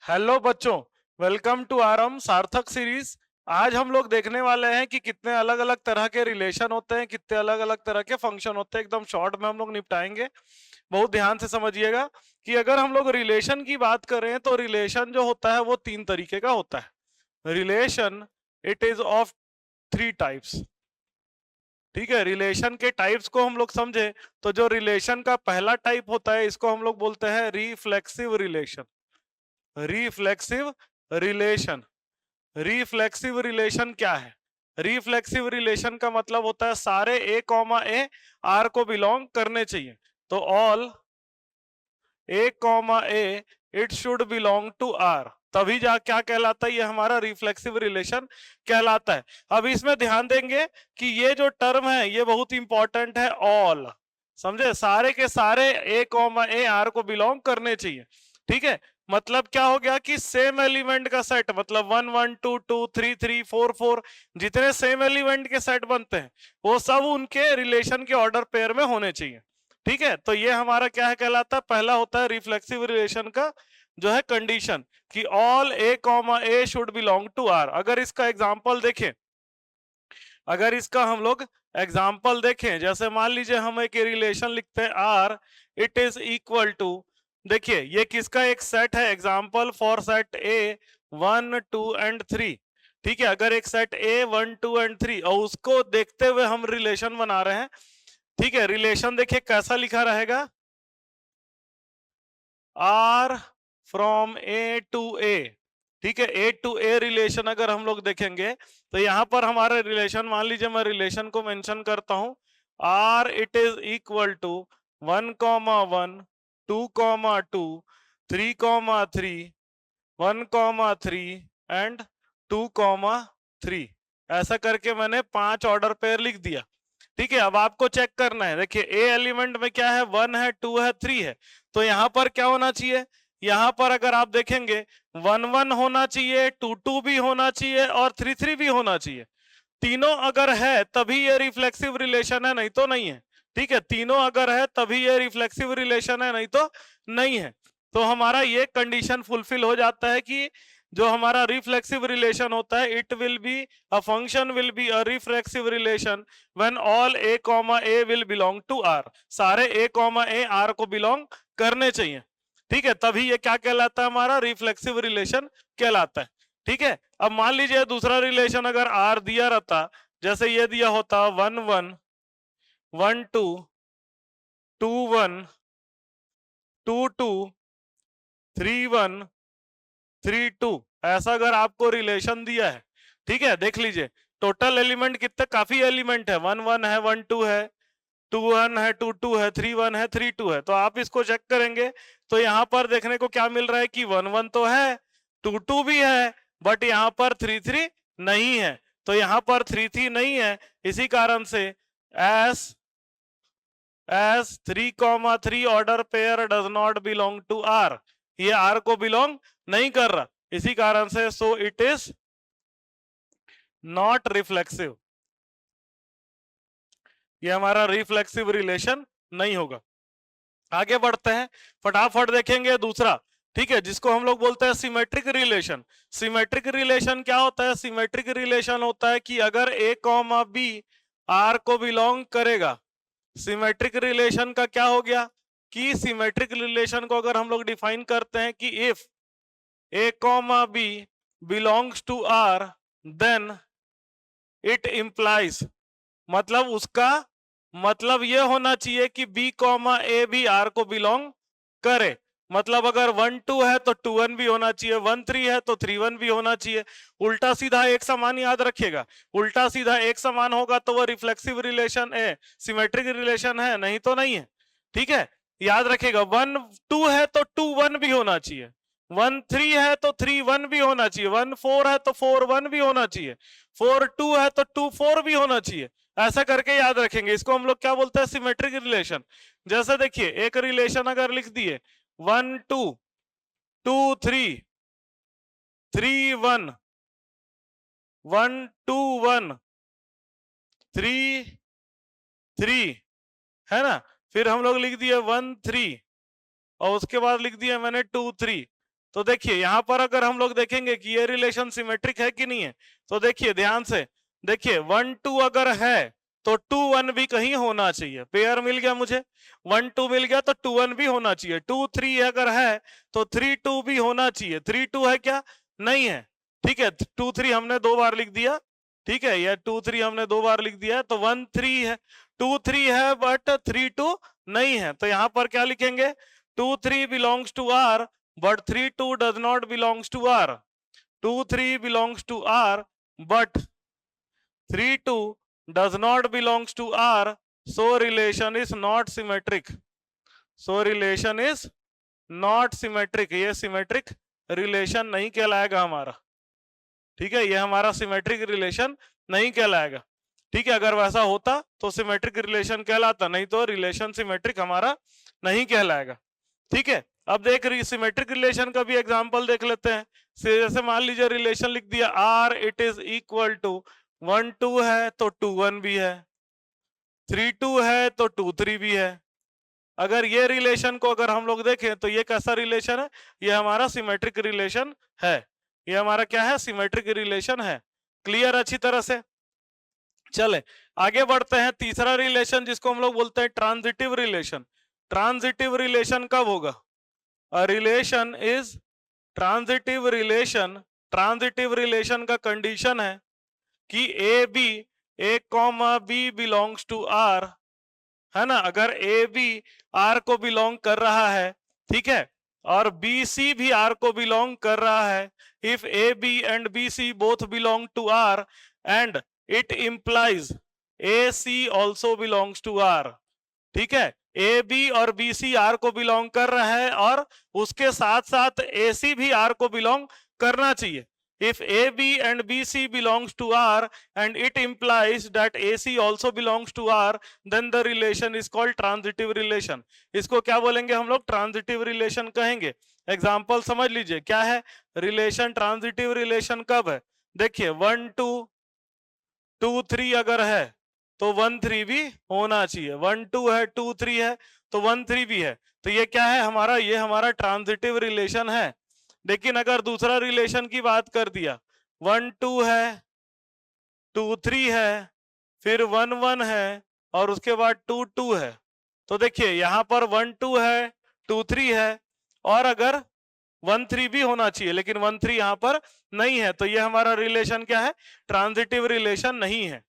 Hello बच्चों, welcome to आरम सार्थक series. आज हम लोग देखने वाले हैं कि कितने अलग अलग तरह के रिलेशन होते हैं, कितने अलग अलग तरह के फंक्शन होते हैं। एकदम शॉर्ट में हम लोग निपटाएंगे। बहुत ध्यान से समझिएगा कि अगर हम लोग रिलेशन की बात करें तो रिलेशन जो होता है वो तीन तरीके का होता है। Relation it is of three types. ठीक है, रिलेशन के टाइप्स को हम लोग समझे तो जो रिलेशन का पहला टाइप होता है इसको हम लोग बोलते हैं reflexive relation. Reflexive relation. Reflexive relation क्या है? रिफ्लेक्सिव रिलेशन का मतलब होता है सारे ए कॉमा ए आर को बिलोंग करने चाहिए। तो all A comma A it should belong to R, तभी जा क्या कहलाता है, ये हमारा रिफ्लेक्सिव रिलेशन कहलाता है। अब इसमें ध्यान देंगे कि ये जो टर्म है ये बहुत इंपॉर्टेंट है। ऑल, समझे, सारे के सारे ए कॉमा ए आर को बिलोंग करने चाहिए। ठीक है, मतलब क्या हो गया कि सेम एलिमेंट का सेट, मतलब 1 1 2 2 3 3 4 4 जितने सेम एलिमेंट के सेट बनते हैं वो सब उनके रिलेशन के ऑर्डर पेयर में होने चाहिए। ठीक है, तो ये हमारा क्या है कहलाता है, पहला होता है रिफ्लेक्सिव रिलेशन का जो है कंडीशन कि all A comma A should belong to R. अगर इसका एग्जांपल देखें, अगर इसका हम लोग एग्जांपल देखें, जैसे मान लीजिए हम एक रिलेशन लिखते हैं R it is equal to, देखिए ये किसका एक सेट है, example for set A 1 2 and 3। ठीक है, अगर एक सेट ए 1 2 एंड 3 और उसको देखते हुए हम रिलेशन बना रहे हैं। ठीक है, रिलेशन देखिए कैसा लिखा रहेगा, आर फ्रॉम ए टू ए। ठीक है, ए टू ए रिलेशन अगर हम लोग देखेंगे तो यहां पर हमारा रिलेशन, मान लीजिए मैं रिलेशन को मेंशन करता हूं, R it is equal to 1 comma 1 2 comma 2 3 comma 3 1 comma 3 and 2 comma 3। ऐसा करके मैंने 5 ऑर्डर पेयर लिख दिया। ठीक है, अब आपको चेक करना है, देखिए ए एलिमेंट में क्या है, 1 है 2 है 3 है। तो यहां पर क्या होना चाहिए, यहां पर अगर आप देखेंगे 1 1 होना चाहिए, 2 2 भी होना चाहिए और 3 3 भी होना चाहिए। तीनों अगर है तभी ये रिफ्लेक्सिव रिलेशन है, नहीं तो नहीं है। ठीक है, तीनों अगर है तभी ये रिफ्लेक्सिव रिलेशन है, नहीं तो नहीं है। तो हमारा ये कंडीशन फुलफिल हो जाता है कि जो हमारा रिफ्लेक्सिव रिलेशन होता है, it will be a function will be a reflexive relation when all A comma A will belong to R. सारे ए कॉमा ए आर को बिलोंग करने चाहिए। ठीक है, तभी ये क्या कहलाता है, हमारा रिफ्लेक्सिव रिलेशन कहलाता है। ठीक है, अब मान लीजिए दूसरा रिलेशन अगर आर दिया रहता, जैसे ये दिया होता 1 1 1 2 2 1 2 2 3 1 3 2, ऐसा अगर आपको रिलेशन दिया है। ठीक है, देख लीजिए टोटल एलिमेंट कितने, काफी एलिमेंट है, 1 1 है 1 2 है 2 1 है 2 2 है 3 1 है 3 2 है। तो आप इसको चेक करेंगे तो यहाँ पर देखने को क्या मिल रहा है कि 1 1 तो है, 2 2 भी है, बट यहाँ पर 3 3 नहीं है। तो यहाँ पर 3 3 नहीं है, इसी कारण से S S 3 3 order pair does not belong to R, ये आर को बिलोंग नहीं कर रहा, इसी कारण से so it is not reflexive, ये हमारा रिफ्लेक्सिव रिलेशन नहीं होगा। आगे बढ़ते हैं, फटाफट देखेंगे दूसरा। ठीक है, जिसको हम लोग बोलते हैं सिमेट्रिक रिलेशन। सिमेट्रिक रिलेशन क्या होता है, सिमेट्रिक रिलेशन होता है कि अगर ए कॉमा बी आर को बिलोंग करेगा। सिमेट्रिक रिलेशन का क्या हो गया कि सिमेट्रिक रिलेशन को अगर हम लोग डिफाइन करते हैं कि if A comma B belongs to R then it implies, मतलब उसका मतलब ये होना चाहिए कि बी कॉमा ए भी आर को बिलोंग करे। मतलब अगर 1 2 है तो 2 1 भी होना चाहिए, 1 3 है तो 3 1 भी होना चाहिए। उल्टा सीधा एक समान याद रखिएगा, उल्टा सीधा एक समान होगा तो वो रिफ्लेक्सिव रिलेशन है, सिमेट्रिक रिलेशन है, नहीं तो नहीं है। ठीक है, याद रखिएगा, 1 2 है तो 2 1 भी होना चाहिए, 1 3 है तो 3 1 भी होना चाहिए, 1 4 है तो 4 1 भी होना चाहिए, 4 2 है तो 2 4 भी होना चाहिए। ऐसा करके याद रखेंगे, इसको हम लोग क्या बोलते हैं, सिमेट्रिक रिलेशन। जैसे देखिए एक रिलेशन अगर लिख दिए 1 2 2 3 3 1 1 2 1 3 3, है ना, फिर हम लोग लिख दिए 1 3 और उसके बाद लिख दिया मैंने 2 3। तो देखिए यहाँ पर अगर हम लोग देखेंगे कि ये रिलेशन सिमेट्रिक है कि नहीं है, तो देखिए ध्यान से देखिए 1 2 अगर है तो 2 1 भी कहीं होना चाहिए। पेयर मिल गया मुझे, 1 2 मिल गया तो 2 1 भी होना चाहिए। 2 3 अगर है तो 3 2 भी होना चाहिए। 3 2 है क्या? नहीं है। ठीक है, 2 3 हमने 2 बार लिख दिया। ठीक है, या 2 3 हमने 2 बार लिख दिया, तो 1 3 है, 2 3 है बट 3 2 नहीं है। तो यहां पर क्या लिखेंगे? 2 3 belongs to are but 3 2 does not belongs to R. 2 3 belongs to R but 3 2 does not belongs to R. So relation is not symmetric. So relation is not symmetric. ये symmetric relation नहीं कहलाएगा हमारा। ठीक है, ये हमारा सिमेट्रिक रिलेशन नहीं कहलाएगा। ठीक है, अगर वैसा होता तो सिमेट्रिक रिलेशन कहलाता, नहीं तो रिलेशन सिमेट्रिक हमारा नहीं कहलाएगा। ठीक है, अब देख सिमेट्रिक रिलेशन का भी एग्जांपल देख लेते हैं। जैसे मान लीजिए रिलेशन लिख दिया R it is equal to 1 2 है तो 2 1 भी है, 3 2 है तो 2 3 भी है। अगर ये रिलेशन को अगर हम लोग देखें तो ये कैसा रिलेशन है? ये हमारा सिमेट्रिक रिलेशन है। ये हमारा क्या है? सिमेट्रिक रिलेशन है। क्लियर अच्छी तरह से? चले आगे बढ़ते हैं। तीसरा रिलेशन जिसको हम लोग बोलते हैं ट्रांजिटिव रिलेशन। ट्रांजिटिव रिलेशन कब होगा? A relation is transitive relation. Transitive relation का कंडीशन है कि A B A comma B belongs to R, है ना। अगर ए बी आर को बिलोंग कर रहा है, ठीक है, और बी सी भी आर को बिलोंग कर रहा है, if A B and B C both belong to R and it implies A C also belongs to R. ठीक है, ए बी और बी सी आर को बिलोंग कर रहा है और उसके साथ साथ ए सी भी आर को बिलोंग करना चाहिए। If AB and BC belongs to R and it implies that AC also belongs to R, then the relation is called transitive relation. इसको क्या बोलेंगे हम लोग? ट्रांजिटिव रिलेशन कहेंगे। एग्जाम्पल समझ लीजिए क्या है रिलेशन। ट्रांजिटिव रिलेशन कब है? देखिए 1 2 2 3 अगर है तो 1 3 भी होना चाहिए। 1 2 है, 2 3 है तो 1 3 भी है। तो ये क्या है हमारा? ये हमारा ट्रांजिटिव रिलेशन है। लेकिन अगर दूसरा रिलेशन की बात कर दिया, 1 2 है, 2 3 है, फिर 1 1 है और उसके बाद 2 2 है, तो देखिए यहां पर 1 2 है, 2 3 है और अगर 1 3 भी होना चाहिए, लेकिन 1 3 यहां पर नहीं है। तो ये हमारा रिलेशन क्या है? ट्रांजिटिव रिलेशन नहीं है।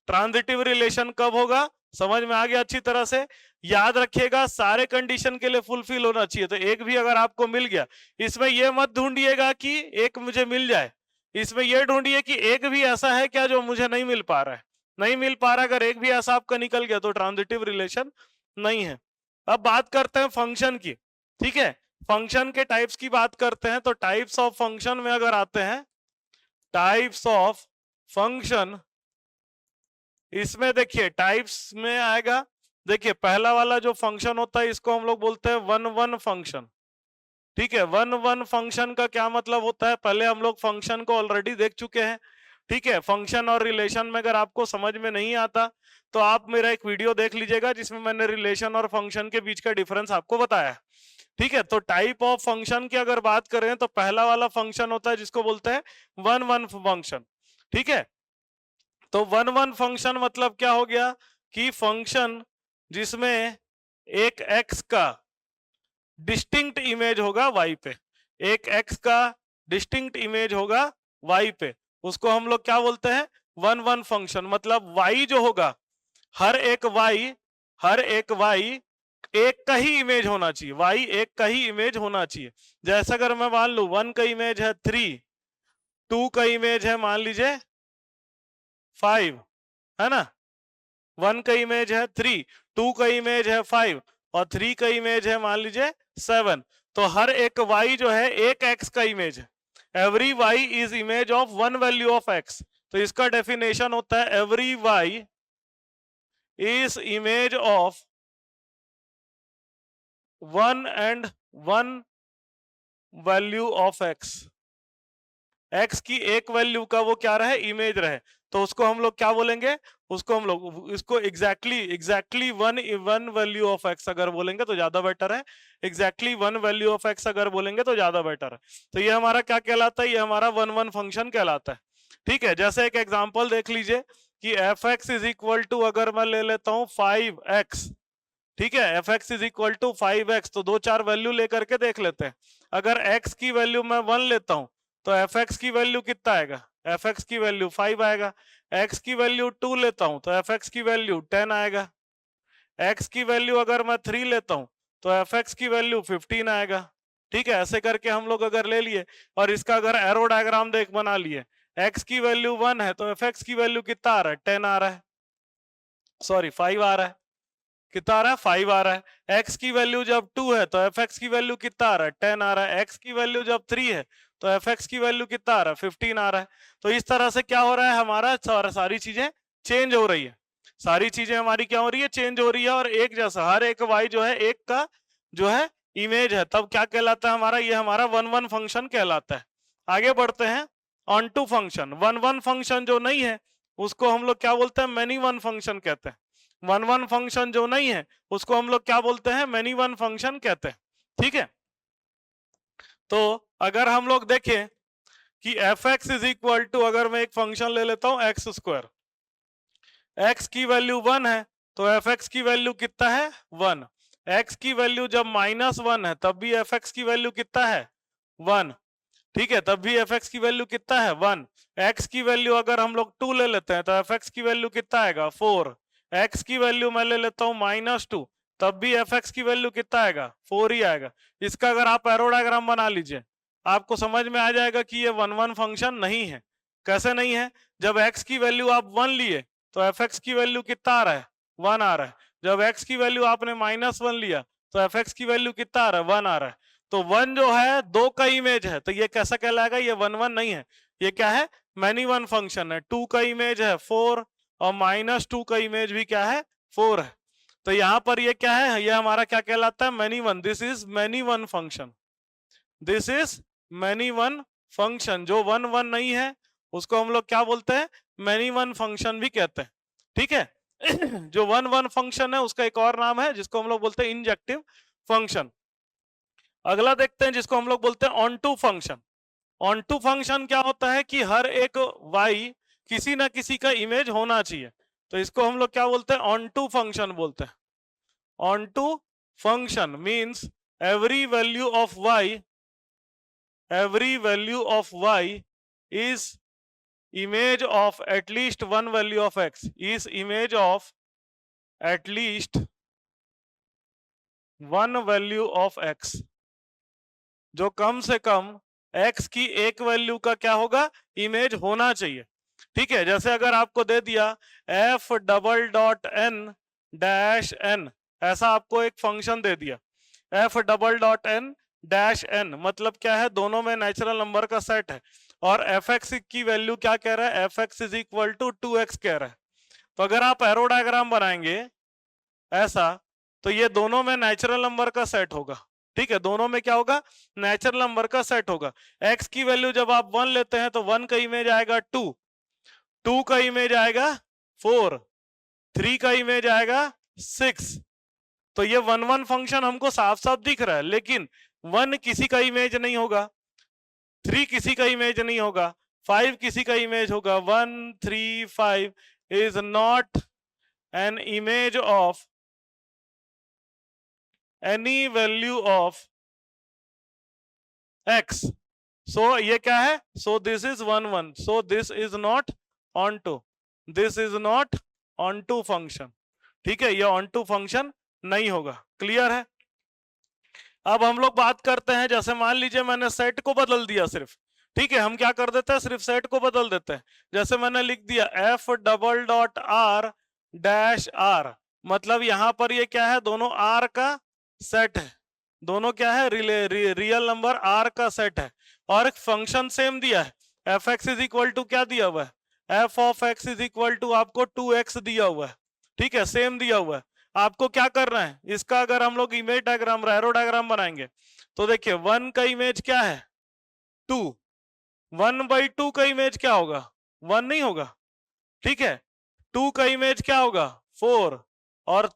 ट्रांजिटिव रिलेशन कब होगा? समझ में आ गया अच्छी तरह से? याद रखिएगा सारे कंडीशन के लिए फुलफिल होना चाहिए। तो एक भी अगर आपको मिल गया, इसमें ये मत ढूंढिएगा कि एक मुझे मिल जाए, इसमें ये ढूंढिए कि एक भी ऐसा है क्या जो मुझे नहीं मिल पा रहा है। नहीं मिल पा रहा, अगर एक भी ऐसा आपका निकल गया तो ट्रांजिटिव रिलेशन नहीं है। अब बात करते हैं फंक्शन की। ठीक है, फंक्शन के टाइप्स की बात करते हैं। तो टाइप्स ऑफ फंक्शन में अगर आते हैं, टाइप्स ऑफ फंक्शन, इसमें देखिए टाइप्स में आएगा। देखिए पहला वाला जो फंक्शन होता है इसको हम लोग बोलते हैं 1 1 फंक्शन। ठीक है, 1 1 फंक्शन का क्या मतलब होता है? पहले हम लोग फंक्शन को ऑलरेडी देख चुके हैं। ठीक है, फंक्शन और रिलेशन में अगर आपको समझ में नहीं आता तो आप मेरा एक वीडियो देख लीजिएगा जिसमें मैंने रिलेशन और फंक्शन के बीच का डिफरेंस आपको बताया है। ठीक है, तो टाइप ऑफ फंक्शन की अगर बात करें तो पहला वाला फंक्शन होता है जिसको बोलते हैं 1 1 फंक्शन। ठीक है, तो 1 1 फंक्शन मतलब क्या हो गया कि फंक्शन जिसमें एक x का डिस्टिंक्ट इमेज होगा y पे, एक x का डिस्टिंक्ट इमेज होगा y पे, उसको हम लोग क्या बोलते हैं? 1 1 फंक्शन। मतलब y जो होगा, हर एक y एक का ही इमेज होना चाहिए। y एक का ही इमेज होना चाहिए। जैसे अगर मैं मान लू 1 का इमेज है 3, 2 का इमेज है मान लीजिए 5, है ना। 1 का इमेज है 3, 2 का इमेज है 5 और 3 का इमेज है मान लीजिए 7। तो हर एक y जो है एक x का इमेज है। Every y is image of 1 value of x। तो इसका डेफिनेशन होता है every y is image of 1 and 1 value of x। x की एक वैल्यू का वो क्या रहे? इमेज रहे। तो उसको हम लोग क्या बोलेंगे, उसको हम लोग इसको exactly one value of x अगर बोलेंगे तो ज्यादा बेटर है, exactly one value of x अगर बोलेंगे तो ज्यादा बेटर है। तो ये हमारा क्या कहलाता है, ये हमारा वन वन फंक्शन कहलाता है। ठीक है, जैसे एक एग्जाम्पल देख लीजिए कि F X is equal to, अगर मैं ले लेता हूं 5x, ठीक है, F X is equal to 5x, तो दो चार वैल्यू लेकर के देख लेते हैं। अगर x की वैल्यू मैं 1 लेता हूं तो एफ एक्स की वैल्यू कितना आएगा, एफ एक्स की वैल्यू 5 आएगा। x की वैल्यू 2 लेता हूं तो एफ एक्स की वैल्यू 10 आएगा। x की वैल्यू अगर मैं 3 लेता हूं तो एफ एक्स की वैल्यू 15 आएगा। ठीक है, ऐसे करके हम लोग अगर ले लिए और इसका अगर एरो डायग्राम देख बना लिए, x की वैल्यू 1 है तो एफ एक्स की वैल्यू कितना आ रहा है, 10 आ रहा है, सॉरी 5 आ रहा है, कितना आ रहा है, 5 आ रहा है। x की वैल्यू जब 2 है तो एफ एक्स की वैल्यू कितना आ रहा है, 10 आ रहा है। x की वैल्यू जब 3 है तो एफ एक्स की वैल्यू कितना आ रहा है, 15 आ रहा है। तो इस तरह से क्या हो रहा है, हमारा सारी चीजें चेंज हो रही है, सारी चीजें हमारी क्या हो रही है, चेंज हो रही है। और एक जैसा हर एक y जो है एक का जो है इमेज है, तब क्या कहलाता है हमारा, ये हमारा वन वन फंक्शन कहलाता है। आगे बढ़ते हैं, onto function. One one function जो नहीं है उसको हम लोग क्या बोलते हैं, मैनी वन फंक्शन कहते हैं। वन वन फंक्शन जो नहीं है उसको हम लोग क्या बोलते हैं, मैनी वन फंक्शन कहते हैं। ठीक है, तो अगर हम लोग देखें कि F X is equal to, अगर मैं एक फंक्शन ले लेता हूं एक्स स्क्वायर, एक्स की वैल्यू 1 है तो एफ एक्स की वैल्यू कितना है, 1। एक्स की वैल्यू जब -1 है तब भी एफ एक्स की वैल्यू कितना है, 1। ठीक है, तब भी एफ एक्स की वैल्यू कितना है, 1। एक्स की वैल्यू अगर हम लोग 2 ले लेते हैं तो एफ एक्स की वैल्यू कितना आएगा, 4। एक्स की वैल्यू मैं ले लेता हूँ -2, तब भी एफ एक्स की वैल्यू कितना आएगा, 4 ही आएगा। इसका अगर आप एरो डायग्राम बना लीजिए आपको समझ में आ जाएगा कि ये वन वन फंक्शन नहीं है। कैसे नहीं है, जब एक्स की वैल्यू आप 1 लिए तो एफ एक्स की वैल्यू कितना आ रहा है, 1 आ रहा है। जब एक्स की वैल्यू आपने -1 लिया तो एफ एक्स की वैल्यू कितना आ रहा है, 1 आ रहा है। तो 1 जो है 2 का इमेज है, तो ये कैसा कहलाएगा, ये 1 1 नहीं है, ये क्या है, मैनी वन फंक्शन है। 2 का इमेज है 4 और -2 का इमेज भी क्या है, 4 है। तो यहाँ पर ये क्या है, ये हमारा क्या कहलाता है, many one. This is many one function, this is many one function. जो 1 1 नहीं है उसको हम लोग क्या बोलते हैं, मैनी वन फंक्शन भी कहते हैं। ठीक है जो 1 1 फंक्शन है उसका एक और नाम है जिसको हम लोग बोलते हैं इंजेक्टिव फंक्शन। अगला देखते हैं जिसको हम लोग बोलते हैं onto function. Onto function क्या होता है कि हर एक y किसी ना किसी का इमेज होना चाहिए, तो इसको हम लोग क्या बोलते हैं, ऑन टू फंक्शन बोलते हैं। Onto function means every value of y is image of at least one value of x, is image of at least one value of x, जो कम से कम x की एक वैल्यू का क्या होगा, image होना चाहिए। ठीक है, जैसे अगर आपको दे दिया f double dot n dash n, ऐसा आपको एक फंक्शन दे दिया f double dot n dash n, मतलब क्या है, दोनों में नेचुरल नंबर का सेट है और एफ एक्स की वैल्यू क्या कह रहा है, F X is equal to 2x कह रहा है। तो अगर आप एरो डायग्राम बनाएंगे ऐसा, तो ये दोनों में नेचुरल नंबर का सेट होगा। ठीक है, दोनों में क्या होगा, नेचुरल नंबर का सेट होगा। x की वैल्यू जब आप 1 लेते हैं तो 1 का इमेज आएगा 2, 2 का इमेज आएगा 4, 3 का इमेज आएगा 6। तो ये 1 1 फंक्शन हमको साफ साफ दिख रहा है, लेकिन 1 किसी का इमेज नहीं होगा, 3 किसी का इमेज नहीं होगा, 5 किसी का इमेज होगा। 1 3 5 is not an image of any value of x। So ये क्या है, so this is 1 1, so this is not onto, this is not onto function. ठीक है, ये ऑन टू फंक्शन नहीं होगा। क्लियर है। अब हम लोग बात करते हैं, जैसे मान लीजिए मैंने सेट को बदल दिया सिर्फ। ठीक है, हम क्या कर देते हैं, सिर्फ सेट को बदल देते हैं। जैसे मैंने लिख दिया f double dot r dash r, मतलब यहां पर ये क्या है, दोनों r का सेट है, दोनों क्या है, रियल नंबर r का सेट है। और एक फंक्शन सेम दिया है, F X is equal to क्या दिया हुआ है, F of X is equal to आपको 2x दिया हुआ है। ठीक है, सेम दिया हुआ है। आपको क्या करना है, इसका अगर हम लोग इमेज डायग्राम, एरो डायग्राम बनाएंगे तो देखिए 1 का इमेज क्या है, 2, 1/2 का इमेज क्या होगा, 1 नहीं होगा। ठीक है। 2 का इमेज क्या होगा 4, और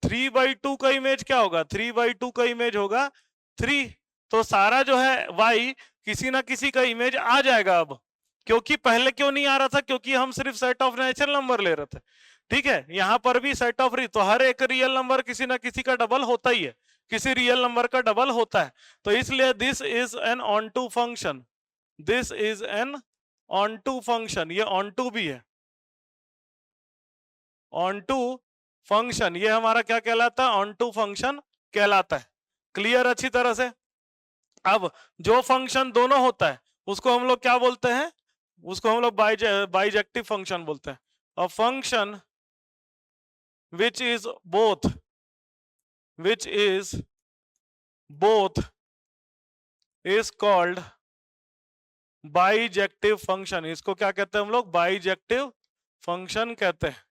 3/2 का इमेज क्या होगा 3/2 का इमेज होगा 3। तो सारा जो है y किसी ना किसी का इमेज आ जाएगा अब, क्योंकि पहले क्यों नहीं आ रहा था, क्योंकि हम सिर्फ सेट ऑफ नेचुरल नंबर ले रहे थे। ठीक है, यहां पर भी सेट ऑफ तो हर एक रियल नंबर किसी ना किसी का डबल होता ही है, किसी रियल नंबर का डबल होता है। तो इसलिए this is an onto function, this is an onto function, ये ऑन टू भी है, ऑन टू फंक्शन ये हमारा क्या कहलाता है, ऑन टू फंक्शन कहलाता है। क्लियर अच्छी तरह से। अब जो फंक्शन दोनों होता है उसको हम लोग क्या बोलते हैं, उसको हम लोग बाइजेक्टिव फंक्शन बोलते हैं। A function which is both, which is both is called bijective function. इसको क्या कहते हैं हम लोग, बाइजेक्टिव फंक्शन कहते हैं।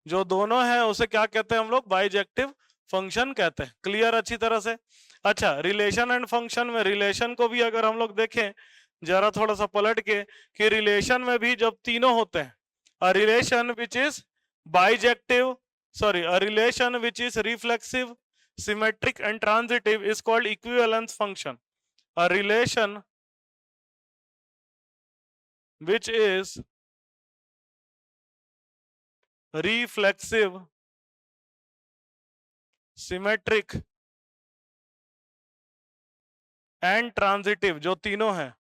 जो दोनों है उसे क्या कहते हैं हम लोग, बाइजेक्टिव फंक्शन कहते हैं। क्लियर अच्छी तरह से। अच्छा, रिलेशन एंड फंक्शन में, रिलेशन को भी अगर हम लोग देखें जरा थोड़ा सा पलट के, कि रिलेशन में भी जब तीनों होते हैं, a relation which is bijective, sorry, a relation which is reflexive, symmetric and transitive is called equivalence function. A relation which is reflexive, symmetric and transitive, जो तीनों हैं,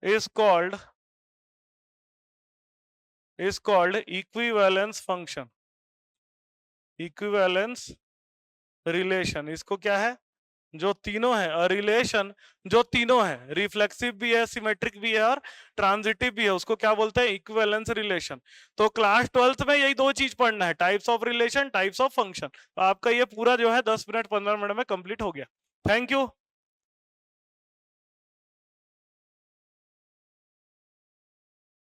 is called equivalence function, equivalence relation। इसको क्या है, जो तीनों है, relation जो तीनों है, रिफ्लेक्सिव भी है, सिमेट्रिक भी है और ट्रांजिटिव भी है, उसको क्या बोलते हैं, इक्विवेलेंस रिलेशन। तो क्लास 12th में यही दो चीज पढ़ना है, types of relation, types of function. आपका ये पूरा जो है 10 मिनट 15 मिनट में कंप्लीट हो गया। Thank you.